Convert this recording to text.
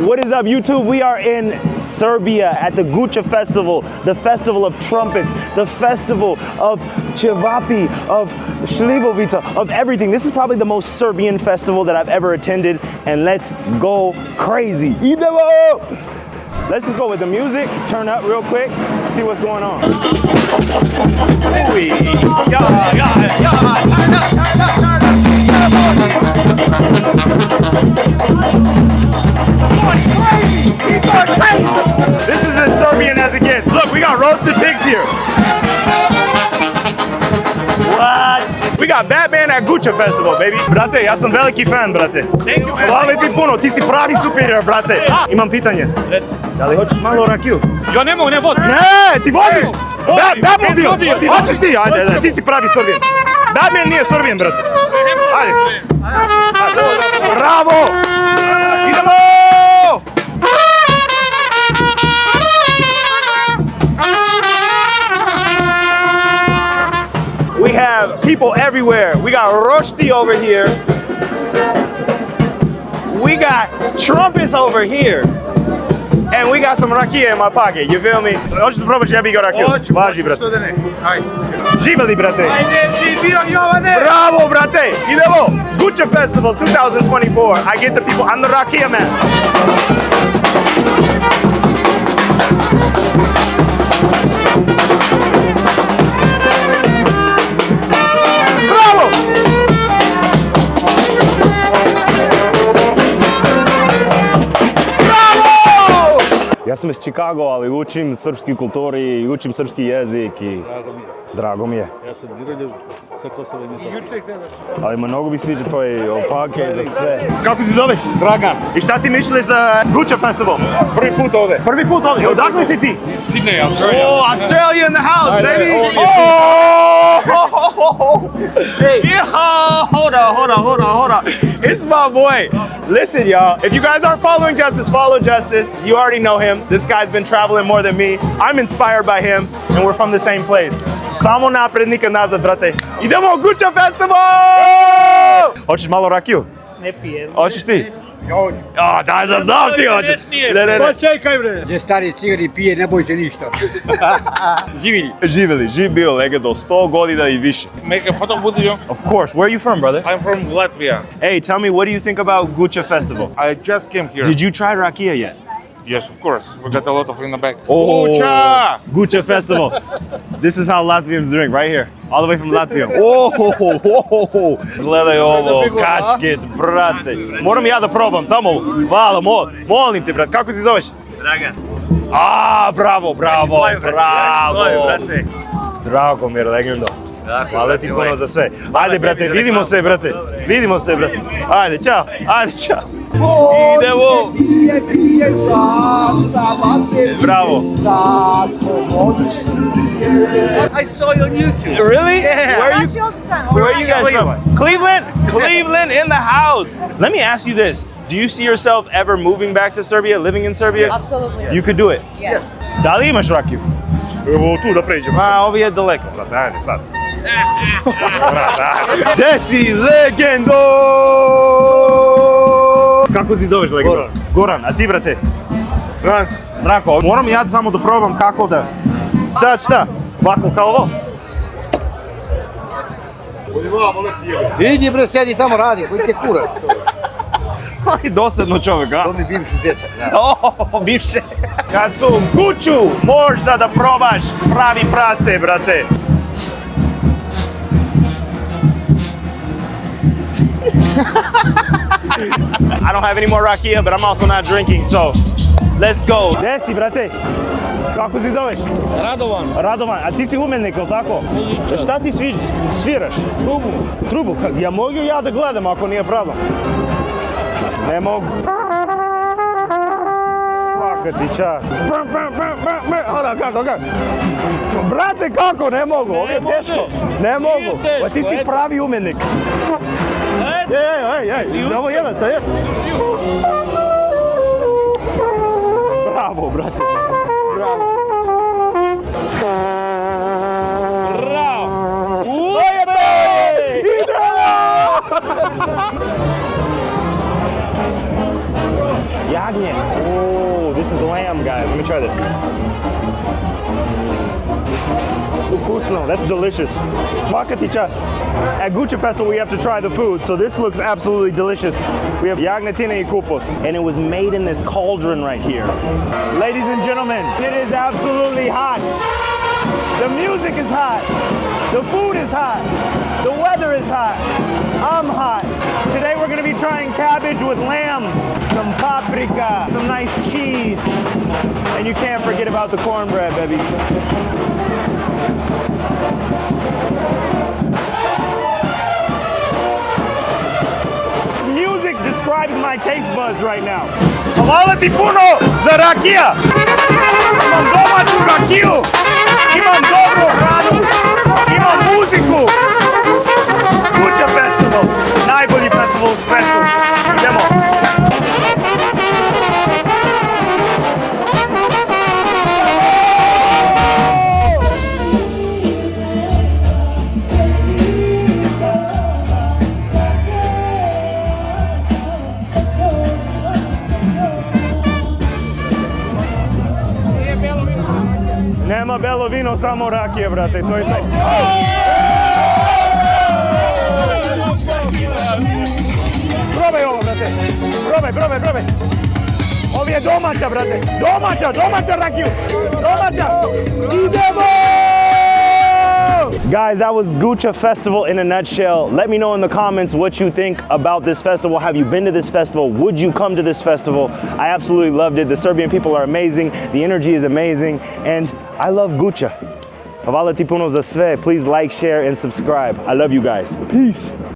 What is up, YouTube? We are in Serbia at the Guča Festival, the festival of trumpets, the festival of Cevapi, of Šljivovica, of everything. This is probably the most Serbian festival that I've ever attended, and let's go crazy. Idemo! Let's just go with the music, turn up real quick, see what's going on. This is as Serbian as it gets. Look, we got roasted pigs here. What? We got Batman at Guča Festival, baby. Brate, ja sam veliki fan, brate. Thank you, man. Hvala ti puno, ti si pravi superior, brate. Imam pitanje. Reci. Da li hoćeš malo rakiju? Ja ne mogu, ne vozim. Ne, ti voziš! Batman bio! vodio. Hoćeš ti? Ajde, ti si pravi Srbijan. Batman nije Srbijan, brate. Ajde. Bravo! Idemo! We have people everywhere. We got Roshti over here. We got trumpets over here. And we got some rakia in my pocket, you feel me? Hoćeš da probaš jebi ga rakiju? Hoću, Važi, brate. što da ne. Ajde. Živeli, brate. Ajde, živio Jovane! Bravo, brate. Idemo. Guča Festival 2024. I get the people. I'm the rakia man. Ja sam iz Chicago, ali učim srpski kulturi i učim srpski jezik i drago mi je. Ja sam Miroljub sa Kosova i Metohije. Ali mnogo mi sviđa tvoje opake za sve. Kako se zoveš? Dragan. I šta ti misliš za Guča Festival? Prvi put ovdje. Prvi put ovdje. Odakle si ti? Sydney, Australia. Oh, Australia in the house, baby! Hey. Yeah, hold on. It's my boy. Listen, y'all, if you guys aren't following Justice, follow Justice. You already know him. This guy's been traveling more than me. I'm inspired by him, and we're from the same place. Samo napred, nikad nazad, brate. Idemo u Guča Festival! Hoćeš malo rakiju? Ne pijem. Hoćeš ti? Ja, daj da znam ti hoćeš. Pa čekaj bre. Gdje stari cigani pije, ne boj se ništa. Živeli, živ bio legendo 100 godina i više. Make a photo with you. Of course. Where are you from, brother? I'm from Latvia. Hey, tell me, what do you think about Guča Festival? I just came here. Did you try rakia yet? Yes, of course. We got a lot of in the back. Guča! Guča Festival. This is how Latvians drink, right here. All the way from Latvia. Oh, gledaj ovo, kačket, brate. Moram ja da probam, samo, hvala, molim te, brate. Kako se zoveš? Dragan. Bravo. brate. Drago mi je, legendo. Hvala ti puno za sve. Ajde, brate, vidimo se, brate. Ajde, čao. Idemo. Bravo. I saw you on YouTube. Really? Yeah. Where are you guys from? Cleveland in the house. Let me ask you this. Do you see yourself ever moving back to Serbia, living in Serbia? Absolutely. You could do it. Yes. Da li imaš rakiju? Evo tu da pređemo. Ovi je daleko, brate, ajde sad. Gde si, legendo? Kako si zoveš, legendo? Goran, a ti, brate? Branko, moram ja samo da probam kako da... Sad šta? Ovako kao ovo? Idi bre, sedi tamo radi, koji te kurac. Aj, dosadno čovjek, a? To mi bivši zetak. Bivše. Kad su u Guču, možda da probaš pravi prase, brate. I don't have any more rakia, but I'm also not drinking, so let's go. Gde si, brate? Kako si zoveš? Radovan, a ti si umetnik, ili tako? Šta ti sviraš? Trubu. Ja mogu ja da gledam ako nije problem. Ne mogu. Svaka ti čast. Kako? Brate, kako? Ne mogu, ovo je teško. Ne mogu. Ti si pravi umetnik. Ej, ovo jedan sa jedan. Bravo, brate. Bravo. jagnje. Oh, this is lamb, guys. Let me try this. Ukusno, that's delicious. Svaka ti čast. At Guča Festival, we have to try the food, so this looks absolutely delicious. We have jagnjetina i kupus, and it was made in this cauldron right here. Ladies and gentlemen, it is absolutely hot. The music is hot. The food is hot. The weather is hot. I'm hot. Today we're gonna be trying cabbage with lamb, some paprika, some nice cheese, and you can't forget about the cornbread, baby. Music describes my taste buds right now. Hvala ti puno za rakija. Imam domaću rakiju. Imam dobru hranu. Imam muziku. Guča Festival. Najbolji festival u svetu. Idemo. Nema belo vino, samo rakije, brate, to je to. Probaj ovo, brate. Probaj. Ovo je domaća, brate. Domaća rakiju. Domaća. Idemo! Guys, that was Guča Festival in a nutshell. Let me know in the comments what you think about this festival. Have you been to this festival? Would you come to this festival? I absolutely loved it. The Serbian people are amazing. The energy is amazing. And I love Guča. Hvala ti puno za sve. Please like, share, and subscribe. I love you guys. Peace.